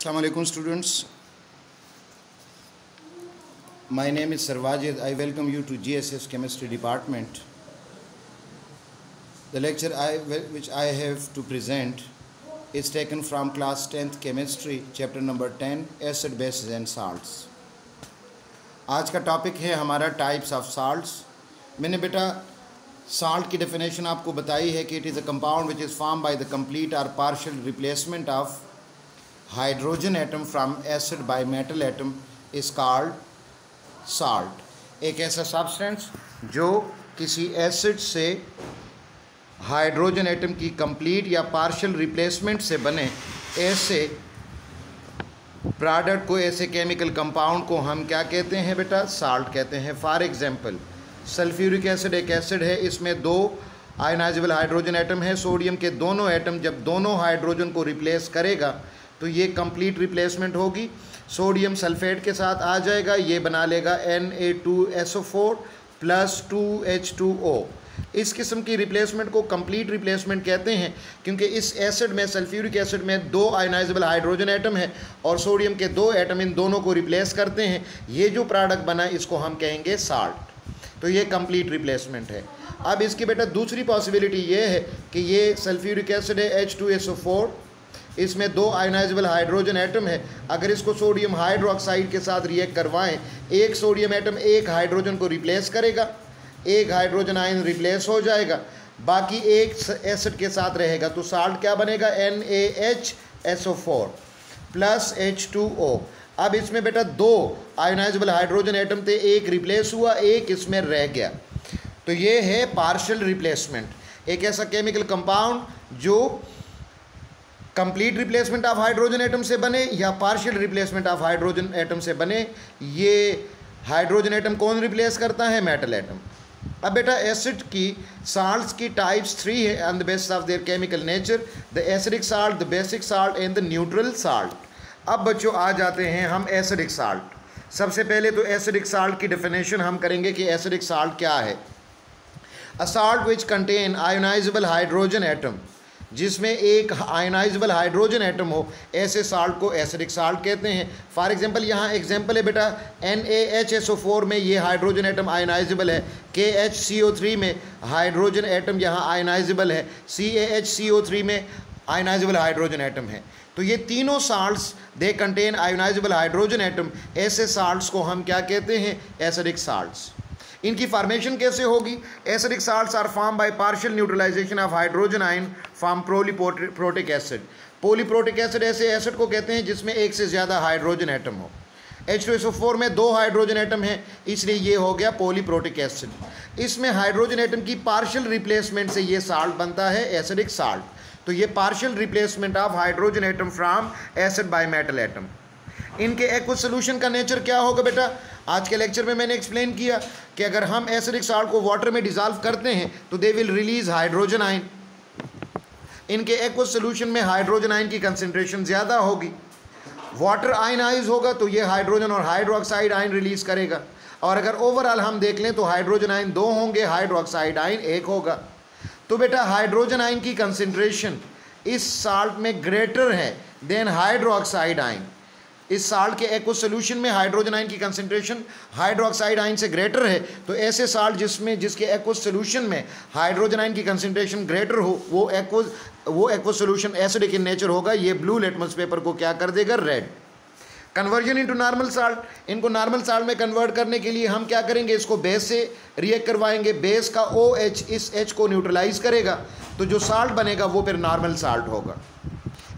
Assalamu alaikum students. My name is Sarwajid. I welcome you to GSS Chemistry Department. The lecture which I have to present is taken from class 10th Chemistry, chapter number 10, Acid, Bases and Salts. आज का topic है हमारा types of salts. मैंने बेटा salt की definition आपको बताई है कि it is a compound which is form by the complete और partial replacement of hydrogen atom from acid by metal atom is called salt. एक ऐसा सब्सटेंस जो किसी एसिड से हाइड्रोजन एटम की कंप्लीट या पार्शियल रिप्लेसमेंट से बने ऐसे प्रोडक्ट को, ऐसे केमिकल कंपाउंड को हम क्या कहते हैं बेटा? साल्ट कहते हैं। फॉर एग्जांपल सल्फ्यूरिक एसिड एक एसिड है, इसमें दो आयनाइजेबल हाइड्रोजन एटम है। सोडियम के दोनों एटम जब दोनों हाइड्रोजन को रिप्लेस करेगा तो ये कंप्लीट रिप्लेसमेंट होगी। सोडियम सल्फेट के साथ आ जाएगा, ये बना लेगा Na2SO4 प्लस 2H2O। इस किस्म की रिप्लेसमेंट को कंप्लीट रिप्लेसमेंट कहते हैं, क्योंकि इस एसिड में, सल्फ्यूरिक एसिड में, दो आयनाइजेबल हाइड्रोजन एटम है और सोडियम के दो एटम इन दोनों को रिप्लेस करते हैं। ये जो प्रोडक्ट बना इसको हम कहेंगे साल्ट। तो ये कंप्लीट रिप्लेसमेंट है। अब इसकी बेटा दूसरी पॉसिबिलिटी ये है कि ये सल्फ्यूरिक एसिड है H2SO4, इसमें दो आयनाइजेबल हाइड्रोजन एटम है। अगर इसको सोडियम हाइड्रोक्साइड के साथ रिएक्ट करवाएं, एक सोडियम एटम एक हाइड्रोजन को रिप्लेस करेगा, एक हाइड्रोजन आयन रिप्लेस हो जाएगा, बाकी एक एसिड के साथ रहेगा। तो साल्ट क्या बनेगा? NaHSO4 plus H2O। अब इसमें बेटा दो आयनाइजेबल हाइड्रोजन एटम थे, एक रिप्लेस हुआ, एक इसमें रह गया। तो ये है पार्शियल रिप्लेसमेंट। एक ऐसा केमिकल कंपाउंड जो complete replacement of hydrogen atom से बने या partial replacement of hydrogen atom से बने। ये हाइड्रोजन एटम कौन रिप्लेस करता है? Metal atom. अब बेटा एसिड की साल्ट्स की टाइप्स 3 है on the basis of their chemical nature: the acidic salt, the basic salt and the neutral salt. अब बच्चों आ जाते हैं हम एसिडिक साल्ट। सबसे पहले तो एसिडिक साल्ट की डेफिनेशन हम करेंगे कि एसिडिक साल्ट क्या है। A salt which contain ionisable hydrogen atom, जिसमें एक आयनाइजेबल हाइड्रोजन एटम हो, ऐसे साल्ट को एसिडिक साल्ट कहते हैं। फॉर एग्जांपल यहाँ एग्जांपल है बेटा NaHSO4 में ये हाइड्रोजन एटम आयनाइजेबल है, KHCO3 में हाइड्रोजन एटम यहाँ आयनाइजेबल है, CaHCO3 में आयनाइजेबल हाइड्रोजन एटम है। तो ये तीनों salts they contain ionisable hydrogen atom. ऐसे साल्ट्स को हम क्या कहते हैं? Acidic salts. इनकी फॉर्मेशन कैसे होगी? Acidic salts are form by partial neutralisation of hydrogen ion from polyprotic acid. Polyprotic acid ऐसे एसिड को कहते हैं जिसमें एक से ज़्यादा हाइड्रोजन एटम हो। H2SO4 में दो हाइड्रोजन एटम है, इसलिए ये हो गया पॉलीप्रोटिक एसिड। इसमें हाइड्रोजन एटम की पार्शियल रिप्लेसमेंट से ये साल्ट बनता है एसिडिक साल्ट। तो ये partial replacement of hydrogen atom from acid by metal atom. इनके एक्वस सोल्यूशन का नेचर क्या होगा बेटा? आज के लेक्चर में मैंने एक्सप्लेन किया कि अगर हम एसिडिक साल्ट को वाटर में डिज़ोल्व करते हैं तो they will release hydrogen ion. इनके एक्वस सोल्यूशन में हाइड्रोजन आयन की कंसंट्रेशन ज़्यादा होगी। वाटर आयनाइज होगा तो ये हाइड्रोजन और हाइड्रोक्साइड आयन रिलीज करेगा। और अगर ओवरऑल हम देख लें तो हाइड्रोजन आयन 2 होंगे, हाइड्रोक्साइड आयन 1 होगा। तो बेटा हाइड्रोजन आयन की कंसंट्रेशन इस साल्ट में ग्रेटर है देन हाइड्रोक्साइड आयन। इस साल्ट के एक्वस सोल्यूशन में हाइड्रोजन आयन की कंसंट्रेशन हाइड्रोक्साइड आयन से ग्रेटर है। तो ऐसे साल्ट जिसके एक्वस सोल्यूशन में हाइड्रोजन आयन की कंसंट्रेशन ग्रेटर हो, वो aqueous solution acidic in nature होगा। ये ब्लू लिटमस पेपर को क्या कर देगा? Red. Conversion into normal salt. इनको नॉर्मल साल्ट में कन्वर्ट करने के लिए हम क्या करेंगे? इसको बेस से रिएक्ट करवाएंगे। बेस का OH इस H को न्यूट्रलाइज करेगा, तो जो साल्ट बनेगा वो फिर नॉर्मल साल्ट होगा।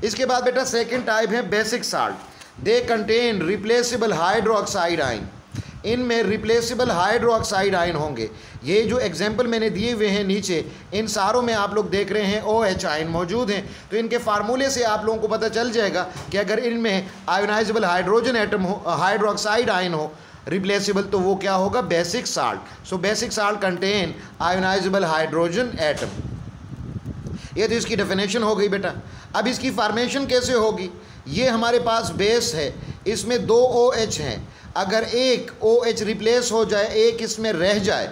इसके बाद बेटा सेकेंड टाइप है basic salt. They contain replaceable hydroxide ion. इनमें रिप्लेसेबल हाइड्रोक्साइड आयन होंगे। ये जो एग्जाम्पल मैंने दिए हुए हैं नीचे, इन सारों में आप लोग देख रहे हैं OH आयन मौजूद हैं। तो इनके फार्मूले से आप लोगों को पता चल जाएगा कि अगर इनमें आयोनाइजेबल हाइड्रोजन एटम हो, हाइड्रोक्साइड आयन हो रिप्लेसेबल, तो वो क्या होगा? Basic salt. So basic salt contain ionisable hydrogen atom. ये तो इसकी डेफिनेशन हो गई बेटा। अब इसकी फॉर्मेशन कैसे होगी? ये हमारे पास बेस है, इसमें 2 OH हैं। अगर एक OH रिप्लेस हो जाए, एक इसमें रह जाए,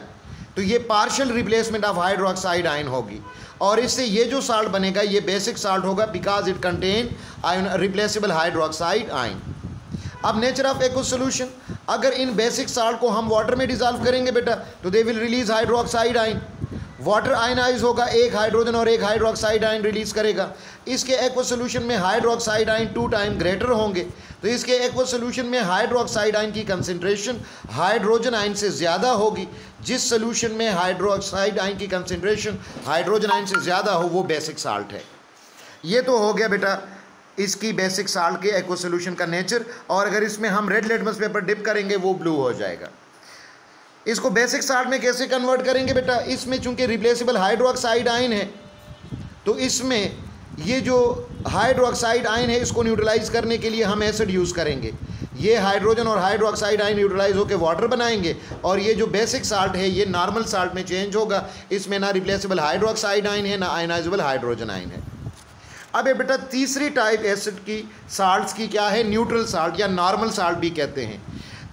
तो ये partial replacement of hydroxide ion होगी। और इससे ये जो साल्ट बनेगा ये बेसिक साल्ट होगा because it contain ion replaceable hydroxide ion. अब नेचर ऑफ एक्वस सोल्यूशन, अगर इन बेसिक साल्ट को हम वाटर में डिजॉल्व करेंगे बेटा तो they will release hydroxide ion. Water ionise होगा, एक हाइड्रोजन और एक हाइड्रोक्साइड आयन रिलीज करेगा। इसके एक्वस सोल्यूशन में हाइड्रोक्साइड आयन 2 टाइम ग्रेटर होंगे, तो इसके एक्वस सोल्यूशन में हाइड्रोक्साइड आयन की कंसंट्रेशन हाइड्रोजन आयन से ज़्यादा होगी। जिस सोल्यूशन में हाइड्रोक्साइड आयन की कंसंट्रेशन हाइड्रोजन आयन से ज़्यादा हो वो बेसिक साल्ट है। ये तो हो गया बेटा इसकी बेसिक साल्ट के एक्वस सोल्यूशन का नेचर। और अगर इसमें हम रेड लिटमस पेपर डिप करेंगे वो ब्लू हो जाएगा। इसको बेसिक साल्ट में कैसे कन्वर्ट करेंगे बेटा, इसमें चूंकि रिप्लेसेबल हाइड्रोक्साइड आयन है तो इसमें ये जो हाइड्रोक्साइड आयन है इसको न्यूट्रलाइज करने के लिए हम एसिड यूज़ करेंगे। ये हाइड्रोजन और हाइड्रोक्साइड आयन न्यूट्रलाइज होकर वाटर बनाएंगे और ये जो बेसिक साल्ट है ये नॉर्मल साल्ट में चेंज होगा। इसमें ना रिप्लेसेबल हाइड्रोक्साइड आयन है ना आयनाइजेबल हाइड्रोजन आयन है। अब ये बेटा तीसरी टाइप एसिड की साल्ट्स की क्या है, न्यूट्रल साल्ट या नॉर्मल साल्ट भी कहते हैं।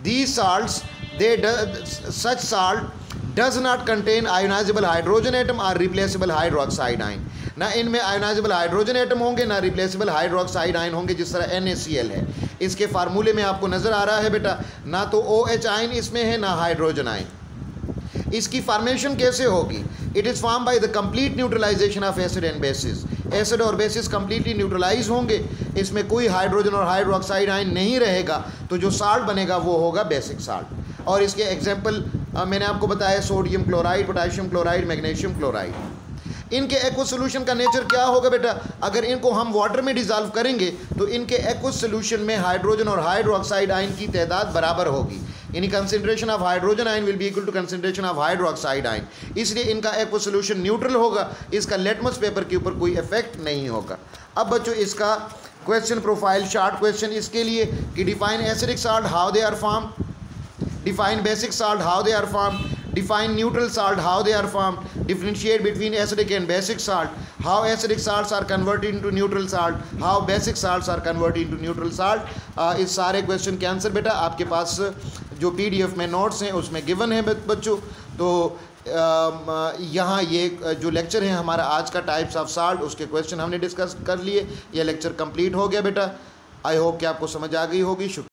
These salts such salt does not contain ionizable hydrogen atom or replaceable hydroxide ion। ना इनमें आयोनाइजेबल हाइड्रोजन एटम होंगे ना रिप्लेसेबल हाइड्रोक्साइड आयन होंगे जिस तरह NaCl है। इसके फार्मूले में आपको नज़र आ रहा है बेटा, ना तो OH आयन इसमें है ना हाइड्रोजन आयन। इसकी फॉर्मेशन कैसे होगी, it is form by the complete neutralisation of acid and bases. Acid और बेसिस कंप्लीटली न्यूट्रलाइज होंगे, इसमें कोई हाइड्रोजन और हाइड्रोक्साइड आयन नहीं रहेगा, तो जो साल्ट बनेगा वो होगा बेसिक साल्ट। और इसके एग्जाम्पल मैंने आपको बताया sodium chloride, potassium chloride, magnesium chloride. इनके एक्वस सोल्यूशन का नेचर क्या होगा बेटा, अगर इनको हम वाटर में डिज़ोल्व करेंगे तो इनके एक्वस सोल्यूशन में हाइड्रोजन और हाइड्रोक्साइड आयन की तादाद बराबर होगी, यानी concentration of hydrogen ion will be equal to concentration of hydroxide ion. इसलिए इनका एक्वस सोल्यूशन न्यूट्रल होगा, इसका लिटमस पेपर के ऊपर कोई इफेक्ट नहीं होगा। अब बच्चों इसका क्वेश्चन प्रोफाइल शॉर्ट क्वेश्चन इसके लिए कि define acidic salt how they are form, define basic salt how they are formed, define neutral salt how they are formed, differentiate between acidic and basic salt, how acidic salts are converted into neutral salt, how basic salts are converted into neutral salt। इस सारे question के answer बेटा आपके पास जो PDF में notes हैं उसमें given है बच्चों। तो यहाँ ये जो लेक्चर है हमारा आज का टाइप्स ऑफ साल्ट उसके क्वेश्चन हमने डिस्कस कर लिए। ये लेक्चर कंप्लीट हो गया बेटा। आई होप कि आपको समझ आ गई होगी। शुक्रिया।